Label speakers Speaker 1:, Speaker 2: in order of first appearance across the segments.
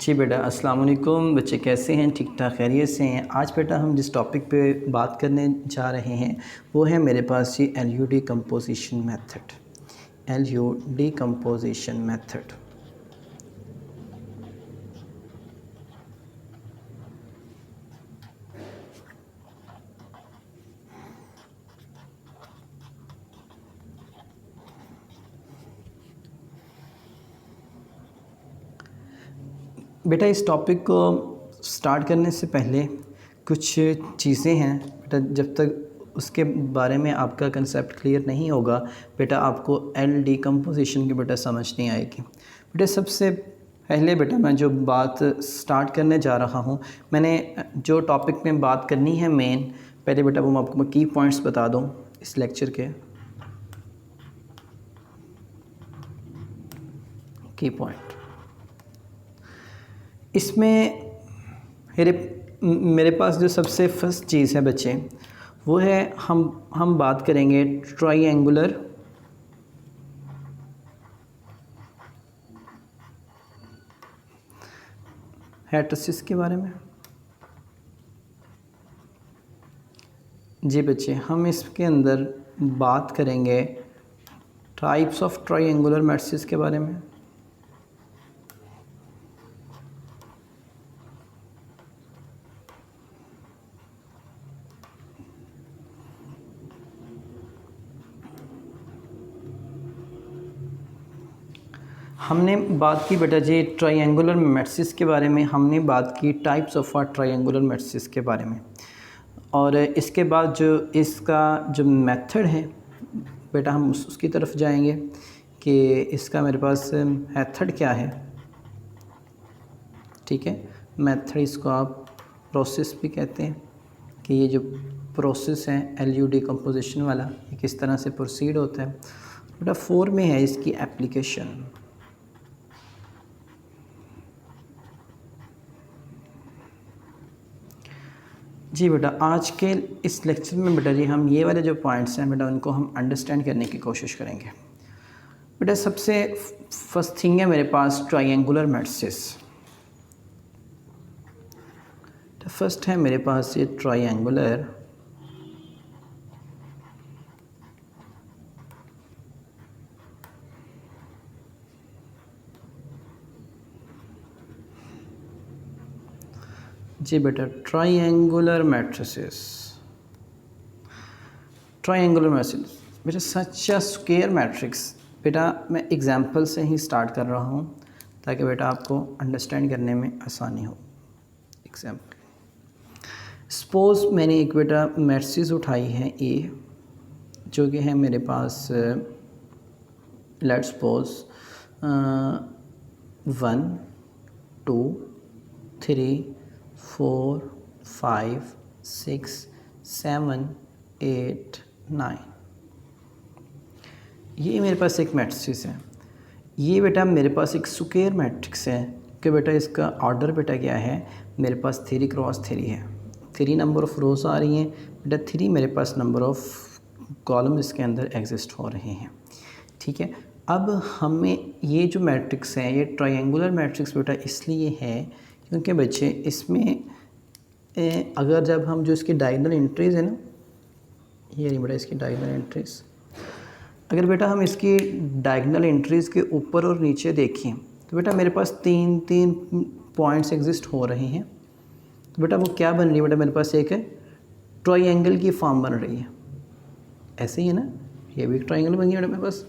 Speaker 1: जी बेटा, अस्सलाम वालेकुम। बच्चे कैसे हैं? ठीक ठाक खैरियत से हैं? आज बेटा हम जिस टॉपिक पे बात करने जा रहे हैं वो है मेरे पास जी LU decomposition method. LU decomposition method. बेटा इस टॉपिक को स्टार्ट करने से पहले कुछ चीज़ें हैं बेटा, जब तक उसके बारे में आपका कंसेप्ट क्लियर नहीं होगा बेटा आपको एल डिकम्पोजिशन की बेटा समझ नहीं आएगी। बेटा सबसे पहले बेटा मैं जो बात स्टार्ट करने जा रहा हूँ, मैंने जो टॉपिक में बात करनी है मेन, पहले बेटा वो आपको मैं की पॉइंट्स बता दूँ इस लेक्चर के। की पॉइंट इसमें मेरे पास जो सबसे फर्स्ट चीज़ है बच्चे वो है हम बात करेंगे ट्रायंगुलर मैट्रिसेस के बारे में। जी बच्चे, हम इसके अंदर बात करेंगे टाइप्स ऑफ ट्रायंगुलर मैट्रिसेस के बारे में। हमने बात की बेटा जी ट्रायंगुलर मैट्रिसेस के बारे में, हमने बात की टाइप्स ऑफ ट्रायंगुलर मैट्रिसेस के बारे में, और इसके बाद जो इसका जो मेथड है बेटा हम उसकी तरफ जाएंगे कि इसका मेरे पास मेथड क्या है। ठीक है, मेथड इसको आप प्रोसेस भी कहते हैं कि ये जो प्रोसेस है एलयू डिकम्पोजिशन वाला ये किस तरह से प्रोसीड होता है। बेटा 4 में है इसकी एप्लीकेशन। जी बेटा, आज के इस लेक्चर में बेटा जी हम ये वाले जो पॉइंट्स हैं बेटा उनको हम अंडरस्टैंड करने की कोशिश करेंगे। बेटा सबसे फर्स्ट थिंग है मेरे पास ट्रायंगुलर मैट्रिसेस। तो फर्स्ट है मेरे पास ये ट्रायंगुलर जी बेटा ट्रायंगुलर मैट्रिसेस। ट्रायंगुलर मैट्रिसेस बेटा सच अ स्क्वायर मैट्रिक्स। बेटा मैं एग्जांपल से ही स्टार्ट कर रहा हूँ ताकि बेटा आपको अंडरस्टैंड करने में आसानी हो। एग्जांपल सपोज़ मैंने एक बेटा मैट्रिक्स उठाई है ए, जो कि है मेरे पास लेट्स सपोज 1 2 3 4 5 6 7 8 9। ये मेरे पास एक मैट्रिक्स है। ये बेटा मेरे पास एक स्क्वायर मैट्रिक्स है कि बेटा इसका ऑर्डर बेटा क्या है, मेरे पास 3 क्रॉस 3 है। 3 नंबर ऑफ़ रोज़ आ रही हैं बेटा, 3 मेरे पास नंबर ऑफ़ कॉलम इसके अंदर एग्जिस्ट हो रहे हैं। ठीक है, अब हमें ये जो मैट्रिक्स है ये ट्रायंगुलर मैट्रिक्स बेटा इसलिए है क्योंकि बच्चे इसमें अगर जब हम जो इसकी डायगोनल एंट्रीज़ है ना, ये नहीं बेटा इसकी डायगोनल एंट्रीज़, अगर बेटा हम इसकी डायगोनल एंट्रीज़ के ऊपर और नीचे देखें तो बेटा मेरे पास 3 पॉइंट्स एग्जिस्ट हो रहे हैं। तो बेटा वो क्या बन रही है बेटा, मेरे पास एक है ट्रायंगल की फॉर्म बन रही है। ऐसे ही है ना, ये भी एक ट्रायंगल बन गया बेटा मेरे पास।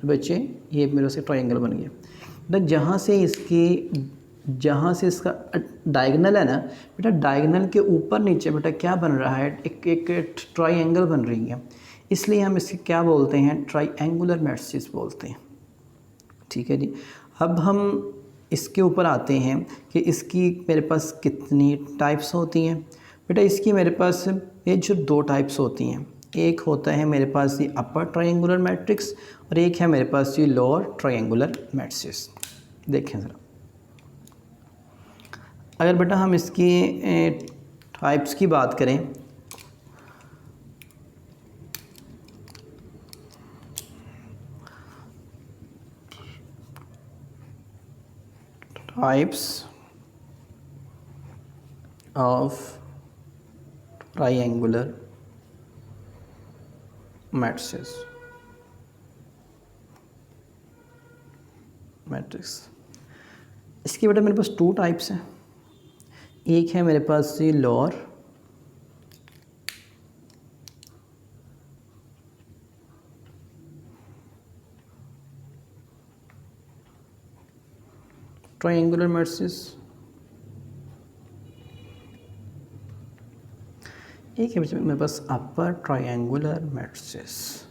Speaker 1: बच्चे ये मेरे से ट्रायंगल बन गया बेटा। जहाँ से इसका डायगोनल है ना बेटा, डायगोनल के ऊपर नीचे बेटा क्या बन रहा है, एक ट्रायंगल बन रही है। इसलिए हम इसके क्या बोलते हैं, ट्रायंगुलर मैट्रिसेस बोलते हैं। ठीक है जी, अब हम इसके ऊपर आते हैं कि इसकी मेरे पास कितनी टाइप्स होती हैं। बेटा इसकी मेरे पास ये जो 2 टाइप्स होती हैं, एक होता है मेरे पास ये अपर ट्रायंगुलर मैट्रिक्स और एक है मेरे पास ये लोअर ट्रायंगुलर मैट्रिक्स। देखें ज़रा, अगर बेटा हम इसकी टाइप्स की बात करें टाइप्स ऑफ ट्राइंगुलर मैट्रिक्स इसकी बेटा मेरे पास टू टाइप्स हैं। एक है मेरे पास ये लोअर, ट्राइंगुलर मैट्रिक्स, एक है मेरे पास अपर ट्राइंगुलर मैट्रिक्स।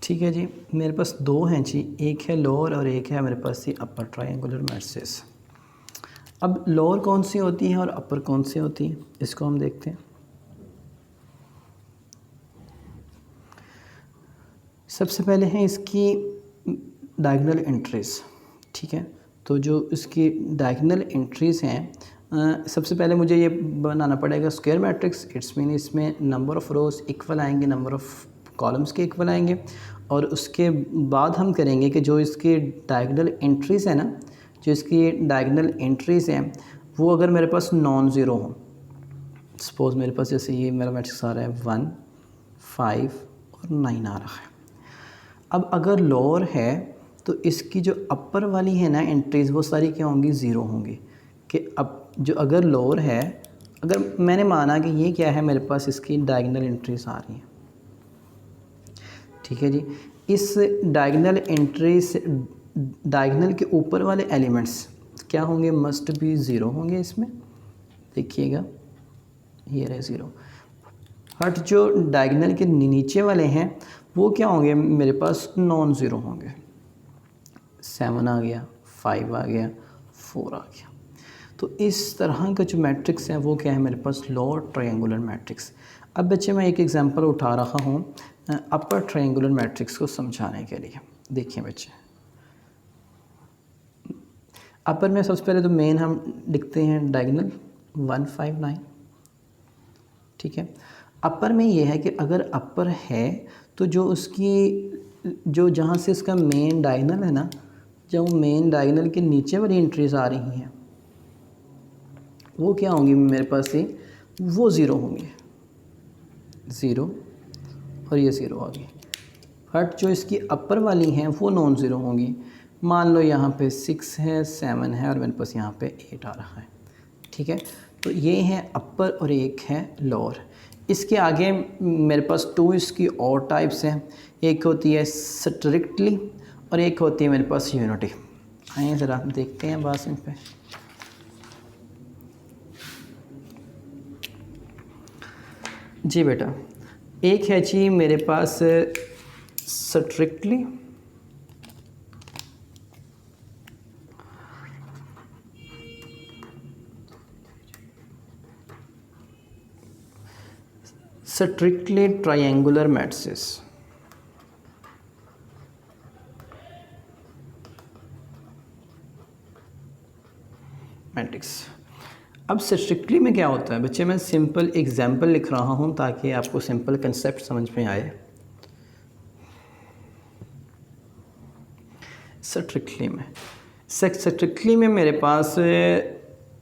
Speaker 1: ठीक है जी, मेरे पास दो हैं जी, एक है लोअर और एक है मेरे पास ये अपर ट्राइंगुलर मैट्रिक्स। अब लोअर कौन सी होती है और अपर कौन सी होती है, इसको हम देखते हैं। सबसे पहले है इसकी डायगोनल एंट्रीज़। ठीक है, तो जो इसकी डायगोनल एंट्रीज़ हैं, सबसे पहले मुझे ये बनाना पड़ेगा स्क्वायर मैट्रिक्स। इट्स मीन इसमें नंबर ऑफ़ रोज़ इक्वल आएंगे, नंबर ऑफ़ कॉलम्स के इक्वल आएंगे, और उसके बाद हम करेंगे कि जो इसकी डायगोनल एंट्रीज़ है ना, जो इसकी डायगोनल एंट्रीज़ हैं वो अगर मेरे पास नॉन ज़ीरो हो, सपोज़ मेरे पास जैसे ये मेरा मैट्रिक्स आ रहा है 1, 5 और 9 आ रहा है। अब अगर लोअर है तो इसकी जो अपर वाली है ना एंट्रीज़ वो सारी क्या होंगी, ज़ीरो होंगी। कि अब जो अगर लोअर है, अगर मैंने माना कि ये क्या है मेरे पास इसकी डायगोनल एंट्रीज़ आ रही हैं, ठीक है जी, इस डायगोनल एंट्री से डायगोनल के ऊपर वाले एलिमेंट्स क्या होंगे, मस्ट भी ज़ीरो होंगे। इसमें देखिएगा ये रहे ज़ीरो। बट जो डायगोनल के नीचे वाले हैं वो क्या होंगे, मेरे पास नॉन ज़ीरो होंगे। 7 आ गया, 5 आ गया, 4 आ गया। तो इस तरह का जो मैट्रिक्स है वो क्या है मेरे पास, लोअर ट्रायंगुलर मैट्रिक्स। अब बच्चे मैं एक एग्जांपल उठा रहा हूँ अपर ट्रायंगुलर मैट्रिक्स को समझाने के लिए। देखिए बच्चे, अपर में सबसे पहले तो मेन हम लिखते हैं डायगोनल 1, 5, 9। ठीक है, अपर में ये है कि अगर अपर है तो जो उसकी जो जहाँ से इसका मेन डायगोनल है ना, जो मेन डायगोनल के नीचे वाली एंट्रीज आ रही हैं वो क्या होंगी मेरे पास से, वो ज़ीरो होंगी, ज़ीरो और ये ज़ीरो आ गई। बट जो इसकी अपर वाली हैं वो नॉन ज़ीरो होंगी। मान लो यहाँ पे 6 है, 7 है और मेरे पास यहाँ पे 8 आ रहा है। ठीक है, तो ये है अपर और एक है लोअर। इसके आगे मेरे पास टू इसकी और टाइप्स हैं, एक होती है स्ट्रिक्टली और एक होती है मेरे पास यूनिटी। आइए ज़रा देखते हैं बस इन पे। जी बेटा, एक है जी मेरे पास स्ट्रिक्टली ट्रायंगुलर मैट्रिक्स। अब स्ट्रिक्टली में क्या होता है बच्चे, मैं सिंपल एग्जांपल लिख रहा हूँ ताकि आपको सिंपल कंसेप्ट समझ में आए। स्ट्रिक्टली में मेरे पास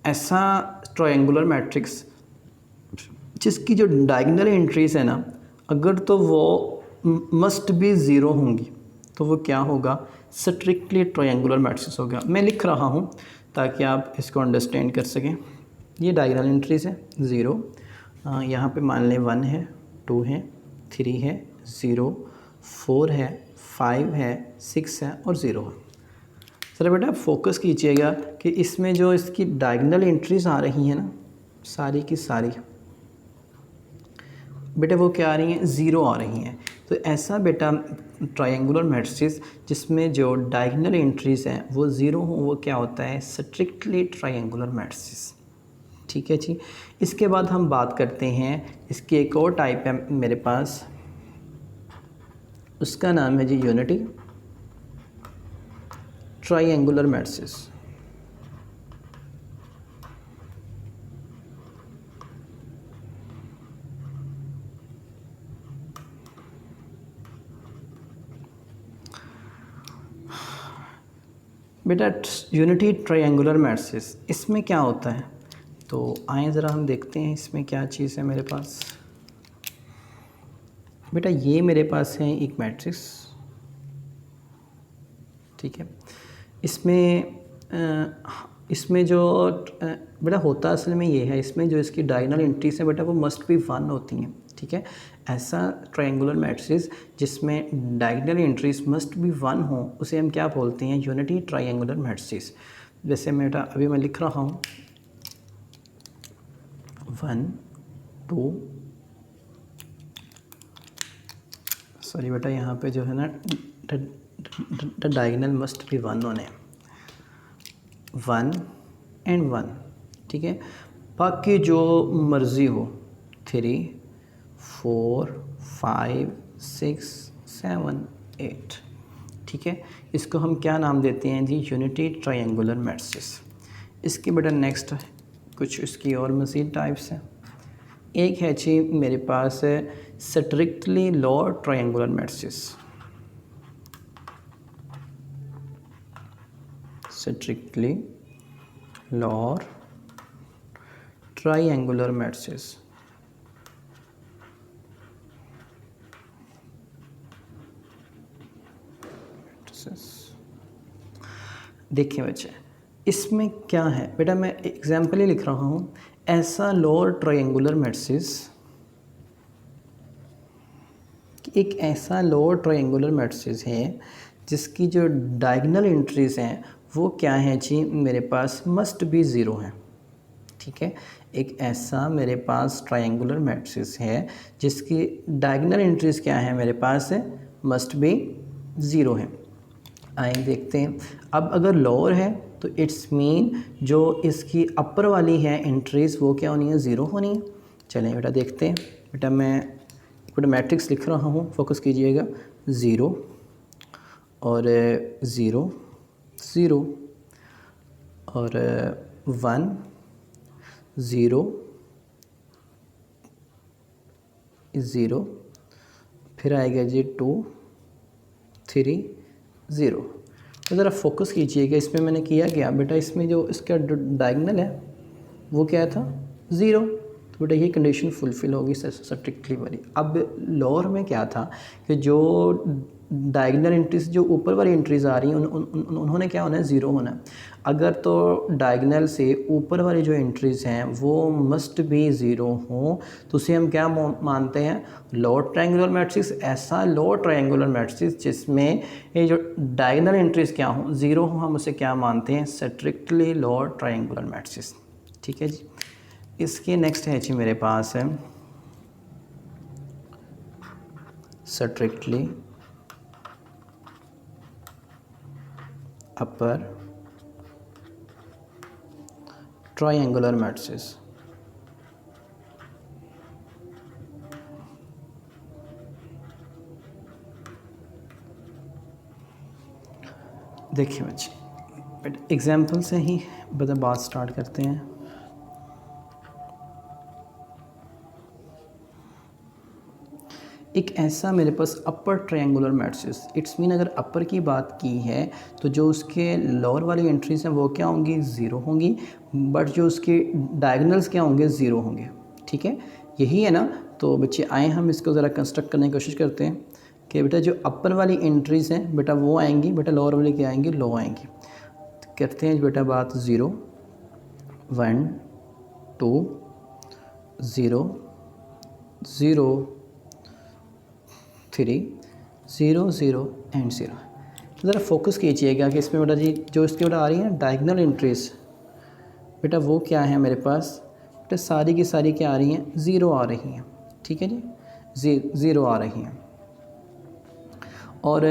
Speaker 1: ऐसा ट्रायंगुलर मैट्रिक्स जिसकी जो डायगोनल एंट्रीज है ना, अगर तो वो मस्ट बी ज़ीरो होंगी तो वो क्या होगा, स्ट्रिक्टली ट्रायंगुलर मैट्रिक्स होगा। मैं लिख रहा हूँ ताकि आप इसको अंडरस्टैंड कर सकें। ये डायगोनल एंट्रीज है, ज़ीरो, यहाँ पे मान लें 1 है, 2 है, 3 है, 0, 4 है, 5 है, 6 है और 0 है। सर बेटा फोकस कीजिएगा कि इसमें जो इसकी डायगोनल एंट्रीज आ रही हैं ना, सारी की सारी बेटा वो क्या आ रही हैं, ज़ीरो आ रही हैं। तो ऐसा बेटा ट्रायंगुलर मैट्रिक्स जिसमें जो डायगोनल एंट्रीज़ हैं वो ज़ीरो हो, वो क्या होता है, स्ट्रिक्टली ट्रायंगुलर मैट्रिक्स। ठीक है जी, इसके बाद हम बात करते हैं इसकी एक और टाइप है मेरे पास, उसका नाम है जी यूनिटी ट्रायंगुलर मैट्रिक्स। बेटा यूनिटी ट्रायंगुलर मैट्रिक्स इसमें क्या होता है, तो आए ज़रा हम देखते हैं इसमें क्या चीज़ है मेरे पास। बेटा ये मेरे पास है एक मैट्रिक्स, ठीक है। इसमें जो बेटा होता असल में ये है, इसमें जो इसकी डायगोनल एंट्रीज है बेटा वो मस्ट बी 1 होती हैं, ठीक है। ऐसा ट्रायंगुलर मैट्रिक्स जिसमें डायगोनल एंट्रीज मस्ट बी 1 हो उसे हम क्या बोलते हैं, यूनिटी ट्रायंगुलर मैट्रिक्स। जैसे बेटा अभी मैं लिख रहा हूँ 1 2, सॉरी बेटा यहाँ पे जो है ना डायगोनल मस्ट बी 1 होने, 1 एंड 1, ठीक है। बाकी जो मर्ज़ी हो 3 4 5 6 7 8, ठीक है। इसको हम क्या नाम देते हैं जी, यूनिटी ट्रायंगुलर मैट्रिक्स। इसके बेटा नेक्स्ट कुछ इसकी और मज़ीद टाइप्स हैं। एक है जी मेरे पास strictly lower triangular matrix, strictly lower triangular matrix. देखिए बच्चे इसमें क्या है, बेटा मैं एग्जाम्पल ही लिख रहा हूँ। ऐसा लोअर ट्रायंगुलर मैट्रिक्स, एक ऐसा लोअर ट्रायंगुलर मैट्रिक्स है जिसकी जो डायगोनल एंट्रीज हैं वो क्या है जी, मेरे पास मस्ट बी ज़ीरो है, ठीक है। एक ऐसा मेरे पास ट्रायंगुलर मैट्रिक्स है जिसकी डायगोनल एंट्रीज क्या है मेरे पास, मस्ट बी ज़ीरो है। आइए देखते हैं। अब अगर लोअर है तो इट्स मीन जो इसकी अपर वाली है एंट्रीज वो क्या होनी है, ज़ीरो होनी है। चलें बेटा देखते हैं। बेटा मैं बेटा मैट्रिक्स लिख रहा हूँ, फोकस कीजिएगा। 0 और 0 0 और 1 0 0, फिर आएगा जी 2 3 0। तो ज़रा फोकस कीजिएगा, इसमें मैंने किया क्या बेटा, इसमें जो इसका डायगोनल है वो क्या था, 0। तो बेटा ये कंडीशन फुलफ़िल होगी स्ट्रिक्टली वाली। अब लोअर में क्या था कि जो डायगोनल एंट्रीज जो ऊपर वाली एंट्रीज आ रही हैं उन्होंने क्या होना है, 0 होना है। अगर तो डायगोनल से ऊपर वाली जो एंट्रीज हैं वो मस्ट बी 0 हों तो उसे हम क्या मानते हैं, लोअर ट्रायंगुलर मैट्रिक्स। ऐसा लोअर ट्रायंगुलर मैट्रिक्स जिसमें ये जो डायगोनल एंट्रीज क्या हों, 0 हो, हम उसे क्या मानते हैं, स्ट्रिक्टली लोअर ट्रायंगुलर मैट्रिक्स, ठीक है जी। इसके नेक्स्ट है जी मेरे पास है स्ट्रिक्टली अपर ट्रायंगुलर मैट्रिक्स। देखिए बच्चे एग्जाम्पल से ही बात स्टार्ट करते हैं। एक ऐसा मेरे पास upper triangular matrix, it's mean अगर अपर की बात की है तो जो उसके लोअर वाली एंट्रीज हैं वो क्या होंगी, 0 होंगी, बट जो उसके डायगोनल्स क्या होंगे, 0 होंगे, ठीक है। यही है ना। तो बच्चे आए हम इसको ज़रा कंस्ट्रक्ट करने की कोशिश करते हैं कि बेटा जो अपर वाली एंट्रीज हैं बेटा वो आएंगी, बेटा लोअर वाली क्या आएंगी, लो आएंगी। तो करते हैं बेटा बात 0 1 2 0 0 3 0 0 एंड 0। तो ज़रा फोकस कीजिएगा कि इसमें बेटा जी जो इसके बेटा आ रही हैं डायगोनल एंट्रीज बेटा वो क्या है मेरे पास, बेटा सारी की सारी क्या आ रही हैं, 0 आ रही हैं, ठीक है जी, 0 आ रही हैं। और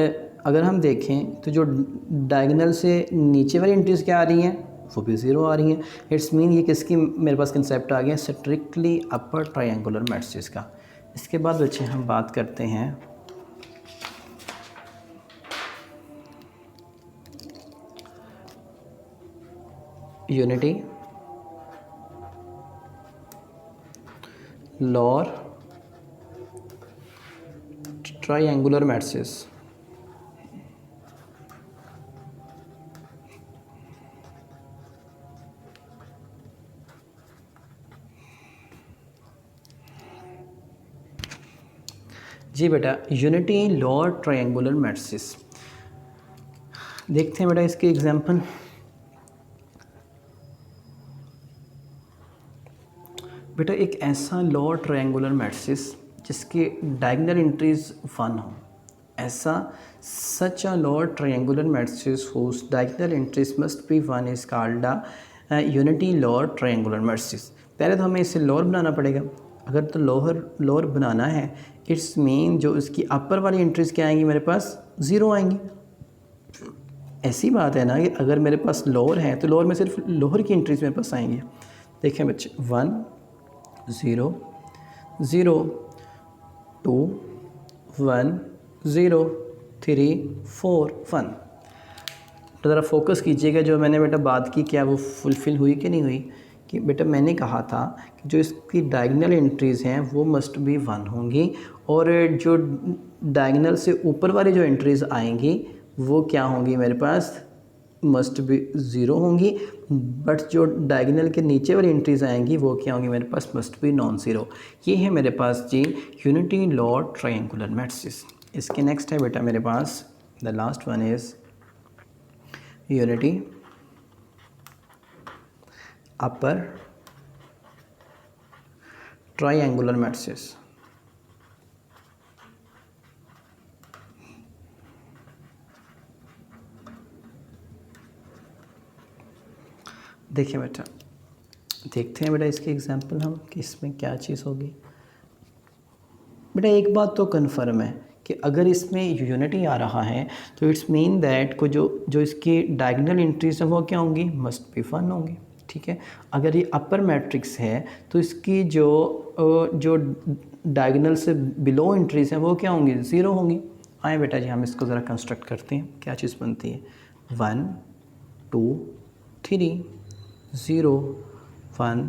Speaker 1: अगर हम देखें तो जो डायगोनल से नीचे वाली एंट्रीज क्या आ रही हैं, वो भी 0 आ रही हैं। इट्स मीन ये किसकी मेरे पास कंसेप्ट आ गया, स्ट्रिक्टली अपर ट्रायंगुलर मैट्रिक्स का। इसके बाद बच्चे हम बात करते हैं यूनिटी लोअर ट्रायंगुलर मैट्रिक्स। जी बेटा, यूनिटी लोअर ट्रायंगुलर मैट्रिक्स। देखते हैं बेटा इसके एग्जांपल। बेटा एक ऐसा लोअर ट्रायंगुलर मैट्रिक्स जिसके डायगोनल एंट्रीज 1 हो, ऐसा such a lower triangular matrix whose diagonal entries must be 1 is called a unity lower triangular matrix. पहले तो हमें इसे लोअर बनाना पड़ेगा। अगर तो लोअर बनाना है, इट्स मीन जो इसकी अपर वाली एंट्रीज क्या आएंगी, मेरे पास 0 आएंगी। ऐसी बात है ना कि अगर मेरे पास लोअर है तो लोअर में सिर्फ लोअर की एंट्रीज मेरे पास आएंगी। देखें बच्चे, 1 0 0 2 1 0 3 4 1। तो ज़रा फोकस कीजिएगा, जो मैंने बेटा बात की क्या वो फुलफ़िल हुई कि नहीं हुई। कि बेटा मैंने कहा था कि जो इसकी डायगोनल एंट्रीज़ हैं वो मस्ट बी 1 होंगी, और जो डायगोनल से ऊपर वाली जो एंट्रीज़ आएंगी वो क्या होंगी, मेरे पास मस्ट बी 0 होंगी। बट जो डायगोनल के नीचे वाली एंट्रीज़ आएंगी वो क्या होंगी, मेरे पास मस्ट बी नॉन ज़ीरो। ये है मेरे पास जी यूनिटी लोअर ट्रायंगुलर मैट्रिक्स। इसके नेक्स्ट है बेटा मेरे पास the last one is unity upper triangular matrix. देखिए बेटा, देखते हैं बेटा इसके एग्जांपल हम कि इसमें क्या चीज़ होगी। बेटा एक बात तो कन्फर्म है कि अगर इसमें यूनिटी आ रहा है तो इट्स मीन दैट को जो इसकी डायगोनल एंट्रीज हैं वो क्या होंगी, मस्ट बी 1 होंगी। ठीक है, अगर ये अपर मैट्रिक्स है तो इसकी जो डायगोनल से बिलो एंट्रीज हैं वो क्या होंगी, 0 होंगी। आए बेटा जी हम इसको ज़रा कंस्ट्रक्ट करते हैं, क्या चीज़ बनती है। 1 2 3 0 1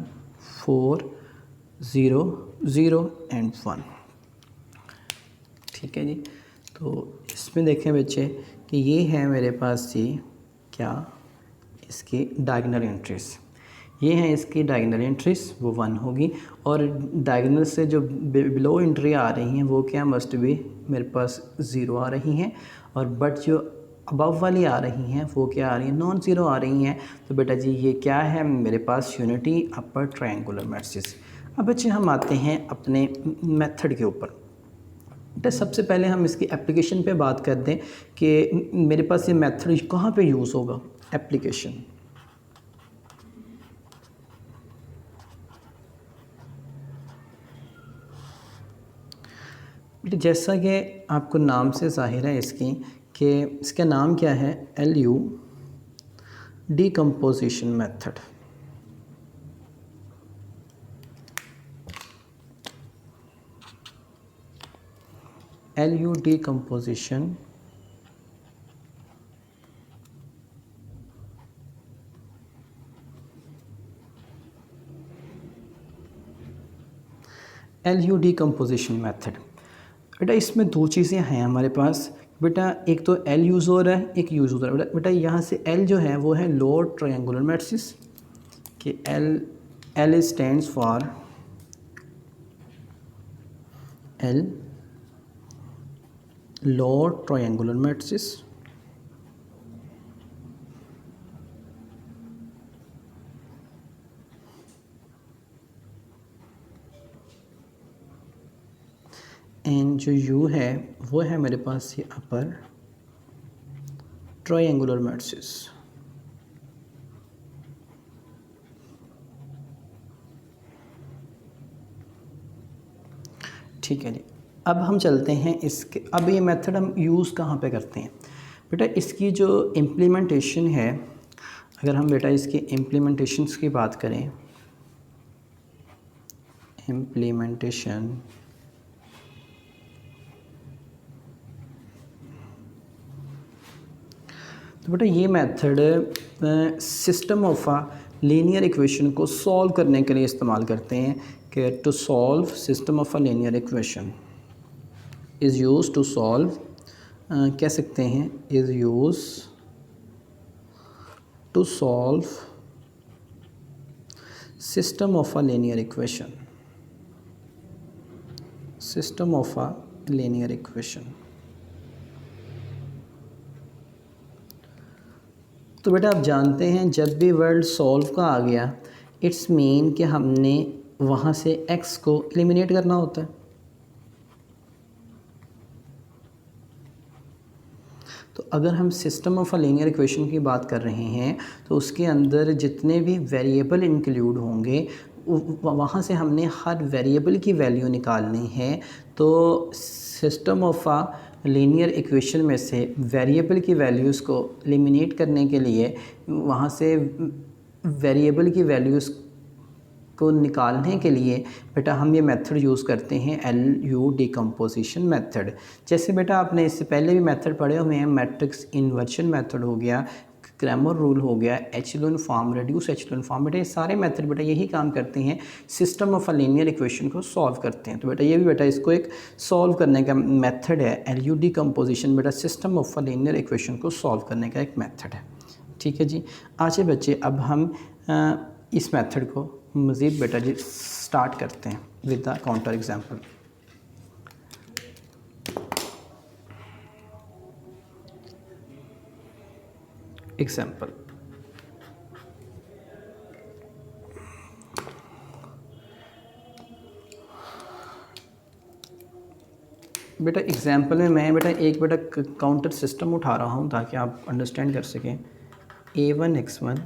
Speaker 1: 4 0 0 एंड 1। ठीक है जी, तो इसमें देखें बच्चे कि ये है मेरे पास जी क्या, इसकी डायगोनल एंट्रीज। ये हैं इसकी डायगोनल एंट्रीज, वो 1 होगी, और डायगोनल से जो बिलो एंट्री आ रही हैं वो क्या मस्ट बी मेरे पास 0 आ रही हैं, और बट जो अबव वाली आ रही हैं वो क्या आ रही हैं, नॉन ज़ीरो आ रही हैं। तो बेटा जी ये क्या है मेरे पास, यूनिटी अपर ट्रायंगुलर मैट्रिक्स। अब बच्चे हम आते हैं अपने मेथड के ऊपर। बेटा सबसे पहले हम इसकी एप्लीकेशन पे बात कर दें कि मेरे पास ये मेथड कहाँ पे यूज़ होगा। एप्लीकेशन, बेटा जैसा कि आपको नाम से ज़ाहिर है इसकी कि इसका नाम क्या है, LU decomposition method. LU decomposition LU decomposition method. बेटा इसमें दो चीज़ें हैं हमारे पास। बेटा एक तो L यूज़ हो रहा है, एक यूज़ हो रहा है। बेटा यहाँ से L जो है वो है लोअर ट्रायंगुलर मैट्रिक्स कि L stands for L lower triangular matrix, and जो U है वो है मेरे पास ये अपर ट्रायंगुलर मैट्रिक्स। ठीक है जी, अब हम चलते हैं इसके, अब ये मेथड हम यूज़ कहाँ पे करते हैं। बेटा इसकी जो इम्प्लीमेंटेशन है, अगर हम बेटा इसकी इम्प्लीमेंटेशंस की बात करें, इम्प्लीमेंटेशन तो बेटा ये method system of a linear equation को सॉल्व करने के लिए इस्तेमाल करते हैं कि to solve system of a linear equation is use to solve, कह सकते हैं is use to solve system of a linear equation, system of a linear equation. तो बेटा आप जानते हैं जब भी वर्ड सॉल्व का आ गया इट्स मीन कि हमने वहाँ से x को एलिमिनेट करना होता है। तो अगर हम system of a linear equation की बात कर रहे हैं तो उसके अंदर जितने भी वेरिएबल इंक्लूड होंगे वहाँ से हमने हर वेरिएबल की वैल्यू निकालनी है। तो system of a linear equation में से वेरिएबल की वैल्यूज़ को एलिमिनेट करने के लिए वहाँ से वेरिएबल की वैल्यूज़ को निकालने के लिए बेटा हम ये मेथड यूज़ करते हैं LU डिकम्पोजिशन मेथड। जैसे बेटा आपने इससे पहले भी मेथड पढ़े हुए हैं, मैट्रिक्स इन्वर्जन मेथड हो गया, क्रैमर रूल हो गया, echelon form, reduce echelon form. बेटा ये सारे मेथड बेटा यही काम करते हैं, system of a linear equation को सॉल्व करते हैं। तो बेटा ये भी बेटा इसको एक सॉल्व करने का मेथड है। LU डिकम्पोजिशन बेटा system of a linear equation को सॉल्व करने का एक मेथड है। ठीक है जी। आज बच्चे अब हम इस मेथड को मज़ीद बेटा जी स्टार्ट करते हैं with the counter example. Example बेटा एग्जांपल में मैं बेटा एक बेटा काउंटर सिस्टम उठा रहा हूँ ताकि आप अंडरस्टैंड कर सकें। A1 x1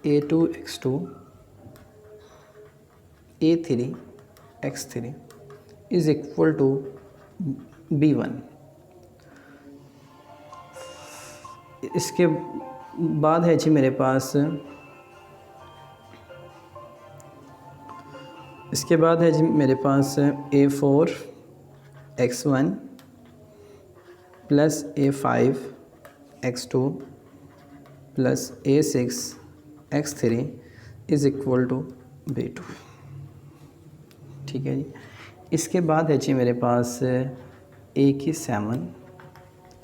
Speaker 1: A2 x2 A3 x3 is equal to B1। इसके बाद है जी मेरे पास A4 x1 plus A5 x2 plus A6 x3 is equal to B2। ठीक है जी। इसके बाद है जी मेरे पास A की 7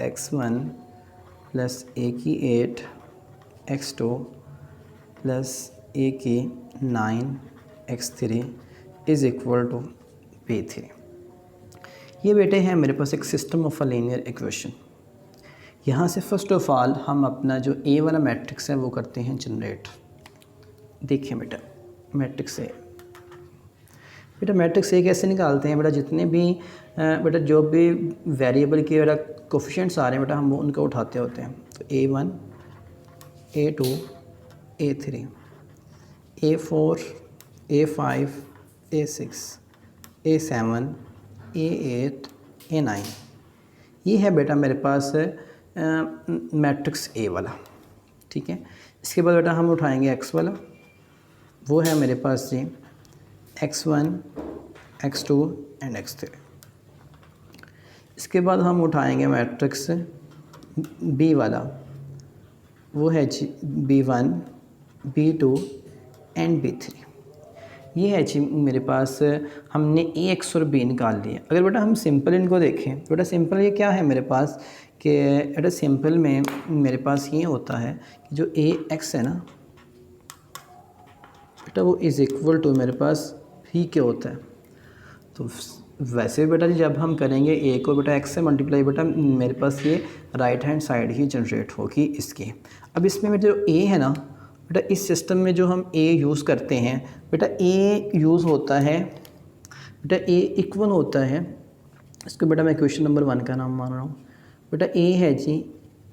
Speaker 1: x1 प्लस A की 8 x2 प्लस A की 9 x3 is equal to B3। ये बेटे हैं मेरे पास एक system of a linear equation. यहाँ से फ़र्स्ट ऑफ़ ऑल हम अपना जो A वाला मैट्रिक्स है वो करते हैं जनरेट। देखिए बेटा मैट्रिक्स A, बेटा मैट्रिक्स A कैसे निकालते हैं बेटा, जितने भी बेटा जो भी वेरिएबल के बेटा कोफिशिएंट्स आ रहे हैं बेटा हम वो उनका उठाते होते हैं। तो A1 A2 A3 A4 A5 A6 A7 A8 A9, ये है बेटा मेरे पास मैट्रिक्स A वाला। ठीक है। इसके बाद बेटा हम उठाएंगे X वाला, वो है मेरे पास जी x1 x2 एंड x3। इसके बाद हम उठाएंगे मैट्रिक्स B वाला, वो है जी B1 B2 एंड B3। ये है जी मेरे पास हमने Ax और B निकाल लिए। अगर बेटा हम सिंपल इनको देखें बेटा, सिंपल ये क्या है मेरे पास कि बेटा सिंपल में मेरे पास ये होता है कि जो Ax है ना बेटा वो इज़ इक्वल टू मेरे पास ही क्या होता है। तो वैसे बेटा जी जब हम करेंगे A को बेटा x से मल्टीप्लाई बेटा मेरे पास ये राइट हैंड साइड ही जनरेट होगी इसकी। अब इसमें मेरा जो A है ना बेटा, इस सिस्टम में जो हम A यूज़ करते हैं बेटा, A यूज़ होता है बेटा A इक्वल होता है, इसको बेटा मैं क्वेश्चन नंबर 1 का नाम मान रहा हूँ बेटा। A है जी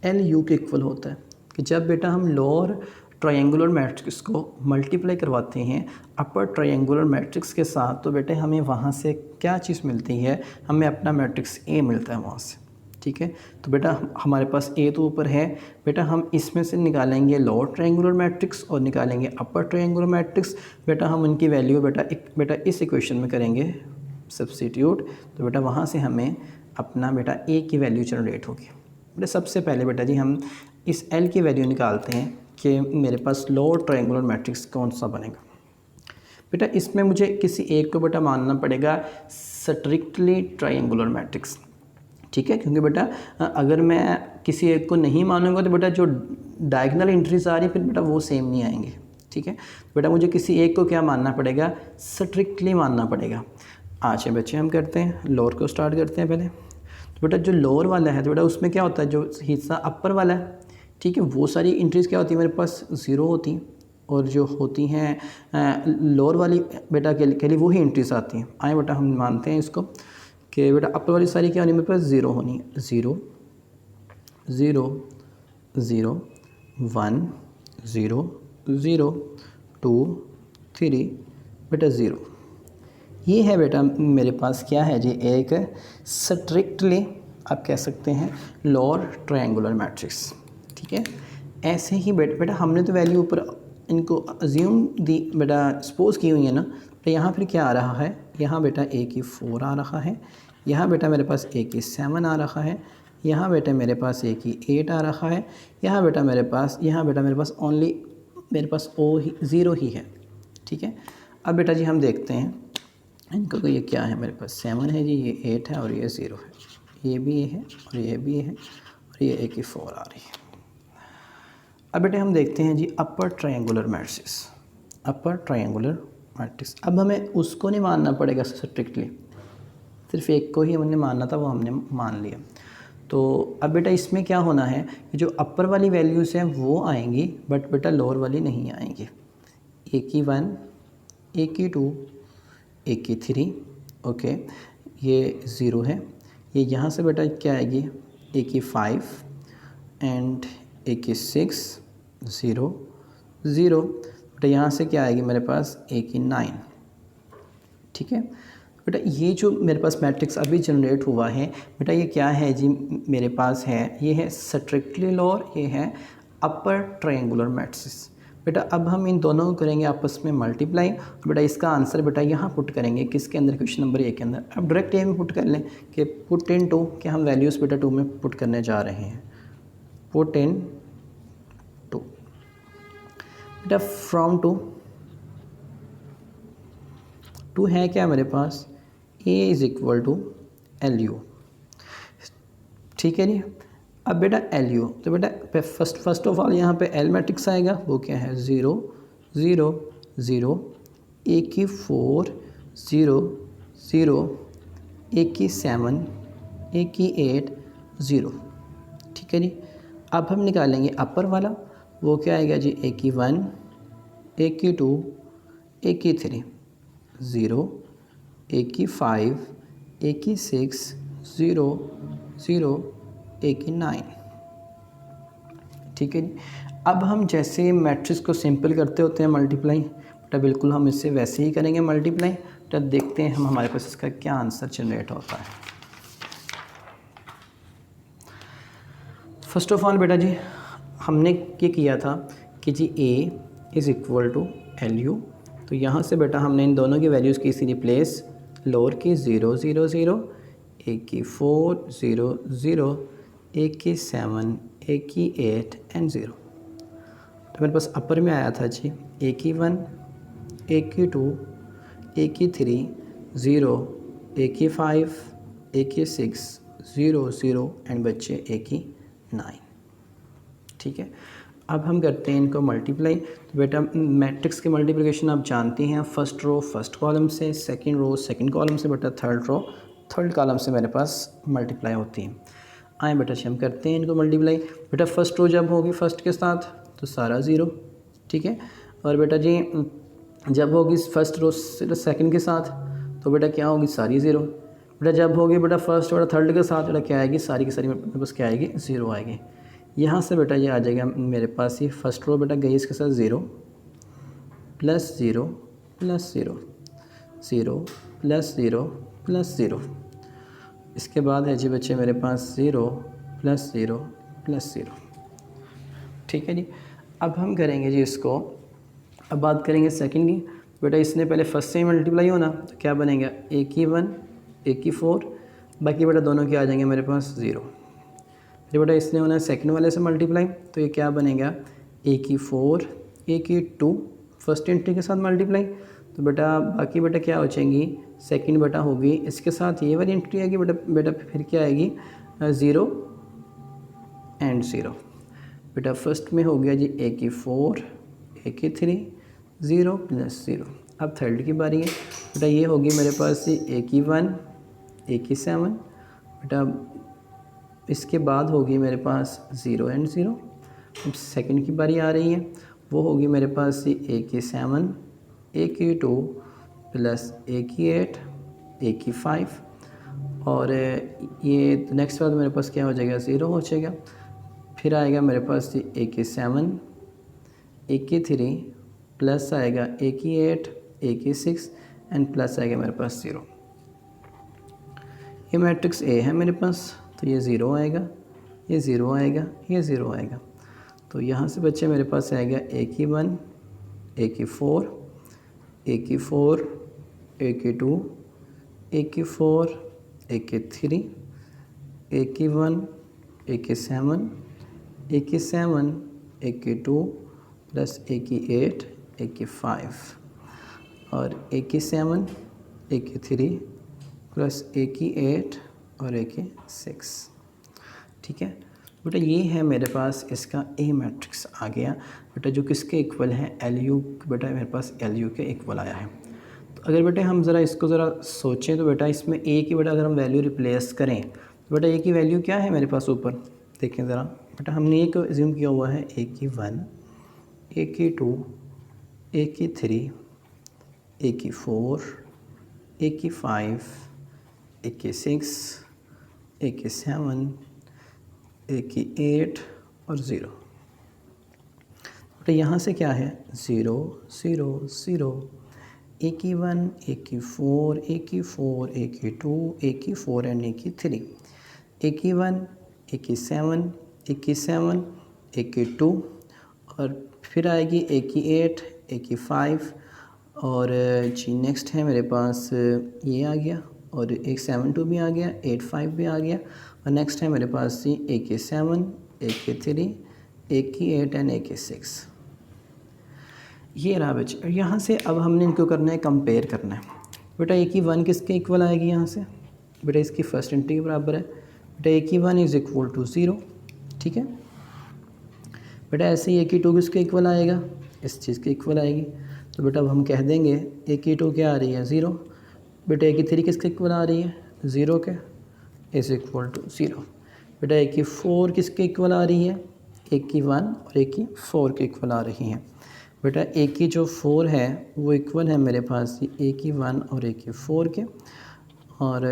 Speaker 1: LU के इक्वल होता है कि जब बेटा हम लोअर ट्रायंगुलर मैट्रिक्स को मल्टीप्लाई करवाते हैं अपर ट्रायंगुलर मैट्रिक्स के साथ, तो बेटे हमें वहाँ से क्या चीज़ मिलती है, हमें अपना मैट्रिक्स A मिलता है वहाँ से। ठीक है। तो बेटा हमारे पास A तो ऊपर है बेटा, हम इसमें से निकालेंगे लोअर ट्रायंगुलर मैट्रिक्स और निकालेंगे अपर ट्रायंगुलर मैट्रिक्स। बेटा हम उनकी वैल्यू बेटा इस इक्वेशन में करेंगे सब्स्टिट्यूट, तो बेटा वहाँ से हमें अपना बेटा A की वैल्यू जनरेट होगी। बेटा सबसे पहले बेटा जी हम इस L की वैल्यू निकालते हैं कि मेरे पास लोअर ट्रायंगुलर मैट्रिक्स कौन सा बनेगा। बेटा इसमें मुझे किसी एक को बेटा मानना पड़ेगा स्ट्रिक्टली ट्रायंगुलर मैट्रिक्स। ठीक है, क्योंकि बेटा अगर मैं किसी एक को नहीं मानूंगा तो बेटा जो डायगोनल एंट्रीज आ रही फिर बेटा वो सेम नहीं आएंगे। ठीक है, बेटा मुझे किसी एक को क्या मानना पड़ेगा, स्ट्रिक्टली मानना पड़ेगा। अच्छा बच्चे हम करते हैं लोअर को स्टार्ट करते हैं पहले। तो बेटा जो लोअर वाला है तो बेटा उसमें क्या होता है, जो हिस्सा अपर वाला है, ठीक है, वो सारी एंट्रीज़ क्या होती है मेरे पास 0 होती हैं, और जो होती हैं लोअर वाली बेटा के लिए वही एंट्रीज आती हैं। आए बेटा हम मानते हैं इसको कि बेटा अपर वाली सारी क्या होनी मेरे पास 0 होनी है। 0 0 0 1 0 0 2 3 बेटा 0। ये है बेटा मेरे पास क्या है जी, एक स्ट्रिक्टली आप कह सकते हैं लोअर ट्रायंगुलर मैट्रिक्स, ठीक है। ऐसे ही बेटा हमने तो वैल्यू ऊपर इनको अज्यूम दी बेटा, सपोज की हुई है ना। तो यहाँ फिर क्या आ रहा है, यहाँ बेटा ए की 4 आ रहा है, यहाँ बेटा मेरे पास ए की 7 आ रहा है, यहाँ बेटा मेरे पास ए की 8 आ रहा है, यहाँ बेटा मेरे पास ओनली मेरे पास ओ ही 0 ही है, ठीक है। अब बेटा जी हम देखते हैं इनका, तो ये क्या है मेरे पास 7 है जी, ये 8 है और ये 0 है, ये भी ये है और ये भी ये है और ये ए की 4 आ रही है। अब बेटे हम देखते हैं जी upper triangular matrix, upper triangular matrix. अब हमें उसको नहीं मानना पड़ेगा स्ट्रिक्टली, सिर्फ एक को ही हमने मानना था, वो हमने मान लिया। तो अब बेटा इसमें क्या होना है कि जो अपर वाली वैल्यूज़ हैं वो आएंगी, बट बेटा लोअर वाली नहीं आएंगी। ए की 1, ए की 2, ए की 3, ओके, ये 0 है। ये यहाँ से बेटा क्या आएगी, ए की 5 एंड ए की 6 0 0। बेटा यहाँ से क्या आएगी मेरे पास ए की 9, ठीक है। बेटा ये जो मेरे पास मैट्रिक्स अभी जनरेट हुआ है बेटा, ये क्या है जी मेरे पास है, ये है स्ट्रिक्टली लोअर, ये है अपर ट्रायंगुलर मैट्रिक्स। बेटा अब हम इन दोनों को करेंगे आपस में मल्टीप्लाई। बेटा इसका आंसर बेटा यहाँ पुट करेंगे, किसके अंदर, क्वेश्चन नंबर 1 के अंदर। अब डायरेक्ट ये में पुट कर लें कि पुट इन टू, कि हम वैल्यूज़ बेटा 2 में पुट करने जा रहे हैं। पुट इन टू बेटा, फ्रॉम टू है क्या मेरे पास, A is equal to L U, ठीक है जी। अब बेटा एल यू, तो बेटा फर्स्ट ऑफ ऑल यहाँ पे एल मैट्रिक्स आएगा, वो क्या है 0 0 0, ए की 4 0 0, ए की 7, ए की 8 0, ठीक है जी। अब हम निकालेंगे अपर वाला, वो क्या आएगा जी, ए की 1, ए की 2, ए की 3 0, ए की 5, ए की 6 0 0, ए की 9, ठीक है जी। अब हम जैसे मैट्रिक्स को सिंपल करते होते हैं मल्टीप्लाई, बेटा बिल्कुल हम इससे वैसे ही करेंगे मल्टीप्लाई। तो देखते हैं हम हमारे पास इसका क्या आंसर जनरेट होता है। फर्स्ट ऑफ ऑल बेटा जी हमने ये किया था कि G A is equal to L U, तो यहाँ से बेटा हमने इन दोनों की वैल्यूज़ की सी रिप्लेस, लोअर की 0 0 0, ए की 4 0 0, ए की 7, ए की 8 एंड 0। तो मेरे पास अपर में आया था जी ए की 1, ए की 2, ए की 3 0, ए की 5, ए की 6 0 0 एंड बच्चे ए की 9, ठीक है। अब हम करते हैं इनको मल्टीप्लाई। तो बेटा मैट्रिक्स के मल्टीप्लिकेशन आप जानती हैं, फर्स्ट रो फर्स्ट कॉलम से, सेकंड रो सेकंड कॉलम से, बेटा थर्ड रो थर्ड कॉलम से मेरे पास मल्टीप्लाई होती है। आए बेटा हम करते हैं इनको मल्टीप्लाई। बेटा फर्स्ट रो जब होगी फर्स्ट के साथ तो सारा 0, ठीक है। और बेटा जी जब होगी फर्स्ट रो सेकंड के साथ तो बेटा क्या होगी, सारी 0। बेटा जब होगी बेटा फर्स्ट और थर्ड के साथ बेटा क्या आएगी, सारी की सारी मेरे पास क्या आएगी, 0 आएगी। यहाँ से बेटा ये आ जाएगा मेरे पास, ये फर्स्ट रो बेटा गई इसके साथ 0 प्लस 0 प्लस 0 0 प्लस 0 प्लस 0। इसके बाद है जी बच्चे मेरे पास 0 प्लस 0 प्लस 0, ठीक है जी। अब हम करेंगे जी इसको, अब बात करेंगे सेकंड की। बेटा इसने पहले फर्स्ट से ही मल्टीप्लाई होना, तो क्या बनेगा, ए की 1, ए की 4, बाकी बेटा दोनों के आ जाएंगे मेरे पास 0। फिर बेटा इसने होना है सेकंड वाले से मल्टीप्लाई, तो ये क्या बनेगा, ए की 4, ए की 2 फर्स्ट एंट्री के साथ मल्टीप्लाई, तो बेटा बाकी बेटा क्या हो जाएंगी, सेकंड बेटा होगी इसके साथ ये वाली एंट्री आएगी बेटा फिर क्या आएगी 0 एंड 0। बेटा फर्स्ट में हो गया जी ए की 4, ए की 3 0 प्लस 0। अब थर्ड की बारी है। बेटा ये होगी मेरे पास ए की 1, ए की 7। बेटा इसके बाद होगी मेरे पास 0 एंड 0। अब सेकंड की बारी आ रही है, वो होगी मेरे पास ए की 7, ए की 2 प्लस ए की 8, ए की 5 और ये नेक्स्ट बाद मेरे पास क्या हो जाएगा, 0 हो जाएगा। फिर आएगा मेरे पास ए की 7, ए की 3 प्लस आएगा ए की 8, ए की 6 एंड प्लस आएगा मेरे पास 0। ये मैट्रिक्स ए है मेरे पास, तो ये 0 आएगा, ये 0 आएगा, ये 0 आएगा। तो यहाँ से बच्चे मेरे पास आएगा ए की 1, ए की 4, ए की 4, ए की 2, ए की 4, ए की 3, ए की 1, ए की 7, ए की 7, ए की 2 प्लस ए की 8, ए की 5 और ए की 7, ए की 3 प्लस ए की 8 और ए की 6। ठीक है बेटा, ये है मेरे पास इसका ए मैट्रिक्स आ गया बेटा, जो किसके इक्वल है, एल यू। बेटा मेरे पास एल यू के इक्वल आया है। तो अगर बेटा हम ज़रा इसको ज़रा सोचें तो बेटा इसमें ए की बेटा अगर हम वैल्यू रिप्लेस करें तो बेटा ए की वैल्यू क्या है मेरे पास ऊपर देखें ज़रा। बेटा हमने ए को एज्यूम किया हुआ है ए की 1, ए की 2, ए की 3, ए की 4, ए की 5, ए की 6, ए की 7, ए की 8 और 0। बेटा यहाँ से क्या है, 0 0 0, ए की 1, ए की 4, ए की 4, ए की 2, ए की 4 एंड ए की 3, ए की 1, ए की 7, ए की 7, ए की 2 और फिर आएगी ए की 8, ए की 5 और जी नेक्स्ट है मेरे पास ये आ गया और एक 7 2 भी आ गया, 8 5 भी आ गया और नेक्स्ट है मेरे पास ए की 7, ए की 3, ए की 8 एंड ए की 6। ये रहा बच्चे। यहाँ से अब हमने इनको करना है, कंपेयर करना है। बेटा ए की 1 किसके इक्वल आएगी यहाँ से, बेटा इसकी फर्स्ट इंटी के बराबर है। बेटा ए की 1 इज़ इक्वल टू 0। ठीक है बेटा, ऐसे ही ए की 2 किसके इक्वल आएगा, इस चीज़ के इक्वल आएगी। तो बेटा अब हम कह देंगे ए की 2 क्या आ रही है, 0। बेटा ए की 3 किसके इक्वल आ रही है, 0 के, इज़ इक्वल टू 0। बेटा ए की 4 किसके इक्वल आ रही है, ए की 1 और ए की 4 के इक्वल आ रही हैं। बेटा ए की जो 4 है वो इक्वल है मेरे पास ए की 1 और ए की 4 के और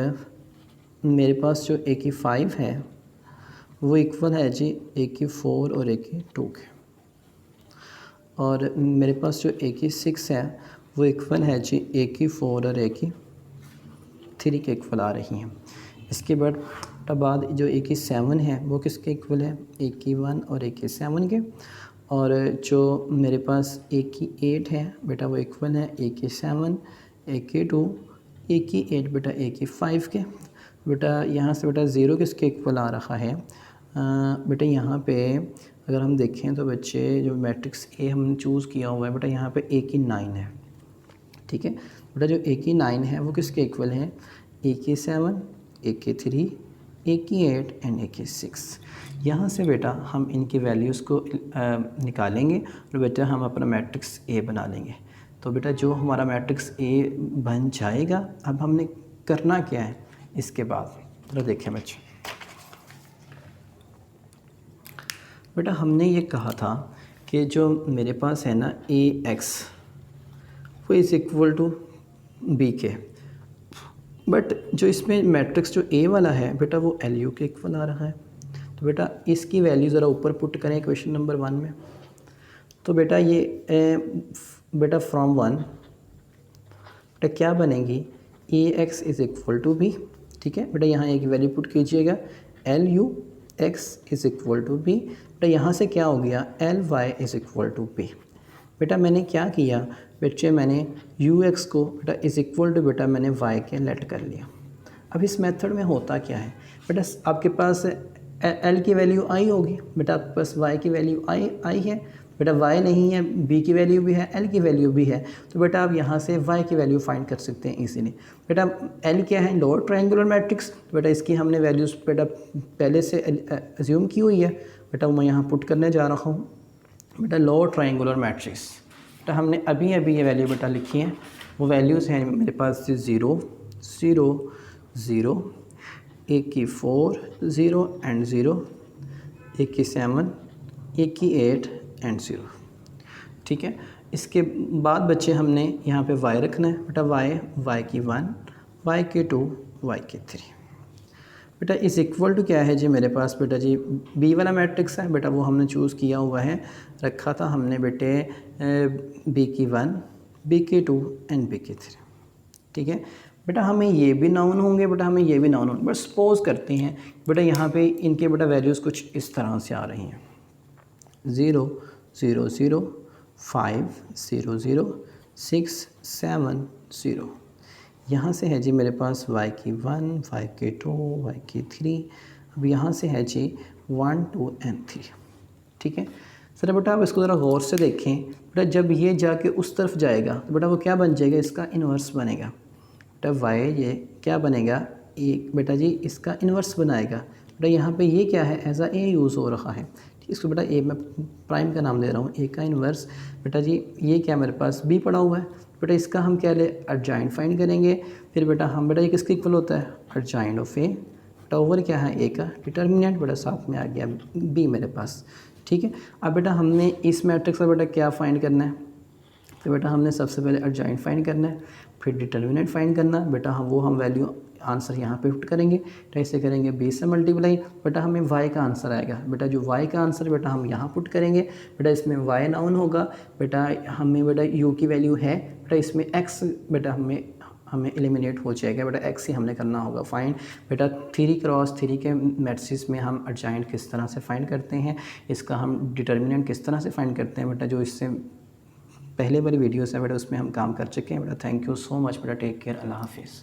Speaker 1: मेरे पास जो ए की 5 है वो इक्वल है जी ए की 4 और ए की 2 के और मेरे पास जो ए की 6 है वो इक्वल है जी ए की 4 और ए की 3 के इक्वल आ रही हैं। इसके बाद जो ए की 7 है वो किसके इक्वल है, ए की 1 और ए की 7 के और जो मेरे पास ए की 8 है बेटा वो इक्वल है ए की 7, ए की 2, ए की 8 बेटा ए की 5 के। बेटा यहाँ से बेटा 0 किसके इक्वल आ रहा है, बेटा यहाँ पे अगर हम देखें तो बच्चे जो मैट्रिक्स ए हमने चूज़ किया हुआ है बेटा यहाँ पे ए की 9 है। ठीक है बेटा, जो ए की 9 है वो किसके इक्वल है, ए की 7, ए की 3, ए की 8 एंड ए की 6। यहाँ से बेटा हम इनकी वैल्यूज़ को निकालेंगे और बेटा हम अपना मैट्रिक्स ए बना लेंगे। तो बेटा जो हमारा मैट्रिक्स ए बन जाएगा, अब हमने करना क्या है इसके बाद, तो देखें बच्चे। बेटा हमने ये कहा था कि जो मेरे पास है ना ए एक्स वो इज़ इक्वल टू बी के, बट जो इसमें मैट्रिक्स जो ए वाला है बेटा वो एल यू के इक्वल आ रहा है। तो बेटा इसकी वैल्यू ज़रा ऊपर पुट करें क्वेश्चन नंबर 1 में। तो बेटा ये बेटा फ्रॉम 1 बेटा क्या बनेगी, A X is equal to B. ठीक है बेटा, यहाँ एक वैल्यू पुट कीजिएगा, L U X is equal to B. बेटा यहाँ से क्या हो गया, L Y is equal to B. बेटा मैंने क्या किया बच्चे, मैंने यू एक्स को बेटा इज़ इक्वल टू बेटा मैंने वाई के लेट कर लिया। अब इस मेथड में होता क्या है बेटा, आपके पास एल की वैल्यू आई होगी, बेटा आपके पास वाई की वैल्यू आई है, बेटा वाई नहीं है, बी की वैल्यू भी है, एल की वैल्यू भी है। तो बेटा आप यहाँ से वाई की वैल्यू फाइंड कर सकते हैं इजीली। बेटा एल क्या है, लोअर ट्रायंगुलर मैट्रिक्स। तो बेटा इसकी हमने वैल्यूज़ बेटा पहले से एज्यूम की हुई है, बेटा मैं यहाँ पुट करने जा रहा हूँ। बेटा लोअर ट्रायंगुलर मैट्रिक्स तो हमने अभी अभी ये वैल्यू बेटा लिखी है, वो वैल्यूज़ हैं मेरे पास 0 0 0, एक की 4 0 एंड 0, एक की 7, एक की 8 एंड 0। ठीक है, इसके बाद बच्चे हमने यहाँ पे y रखना है बेटा, y की 1, y की 2, y की 3। बेटा इस इक्वल टू क्या है जी मेरे पास बेटा जी, बी वाला मैट्रिक्स है बेटा, वो हमने चूज़ किया हुआ है, रखा था हमने बेटे बी की 1, बी की 2 एंड बी की 3। ठीक है बेटा, हमें ये भी नाउन होंगे बेटा, हमें ये भी नाउन होंगे, बट सपोज करते हैं बेटा यहाँ पे इनके बेटा वैल्यूज़ कुछ इस तरह से आ रही हैं, 0 0 0 5 0 0 6 7 0। यहाँ से है जी मेरे पास y की 1, y की 2, y की 3। अब यहाँ से है जी 1 2 एंड 3। ठीक है सर बेटा, आप इसको ज़रा गौर से देखें बेटा, जब ये जाके उस तरफ जाएगा तो बेटा वो क्या बन जाएगा, इसका इन्वर्स बनेगा बेटा, y ये क्या बनेगा, एक बेटा जी इसका इन्वर्स बनाएगा बेटा। यहाँ पे ये क्या है, एज ए यूज़ हो रहा है। इसको बेटा ए मैं प्राइम का नाम दे रहा हूँ, ए का इन्वर्स बेटा जी, ये क्या मेरे पास बी पड़ा हुआ है बेटा, इसका हम क्या ले अर्जाइंट फाइंड करेंगे। फिर बेटा हम बेटा ये किसके इक्वल होता है, अर्जाइंट ऑफ ए बेटा, ओवर क्या है ए का डिटर्मिनेंट बेटा, साथ में आ गया बी मेरे पास। ठीक है, अब बेटा हमने इस मैट्रिक्स का बेटा क्या फाइंड करना है, तो बेटा हमने सबसे पहले अर्जाइंट फाइंड करना है, फिर डिटर्मिनेंट फाइंड करना बेटा, हम वैल्यू आंसर यहाँ पे पुट करेंगे। तो ऐसे करेंगे बी से मल्टीप्लाई बेटा, हमें y का आंसर आएगा बेटा, जो y का आंसर बेटा हम यहाँ पुट करेंगे बेटा, इसमें y नाउन होगा बेटा, हमें बेटा u की वैल्यू है बेटा, इसमें x बेटा हमें एलिमिनेट हो जाएगा बेटा, x ही हमने करना होगा फाइंड बेटा। 3 क्रॉस 3 के मैट्रिक्स में हम अर्जाइंट किस तरह से फाइंड करते हैं, इसका हम डिटर्मिनेंट किस तरह से फाइंड करते हैं बेटा, जो इससे पहले वाली वीडियोस है बेटा उसमें हम काम कर चुके हैं बेटा। थैंक यू सो मच बेटा, टेक केयर, अल्लाह हाफिज़।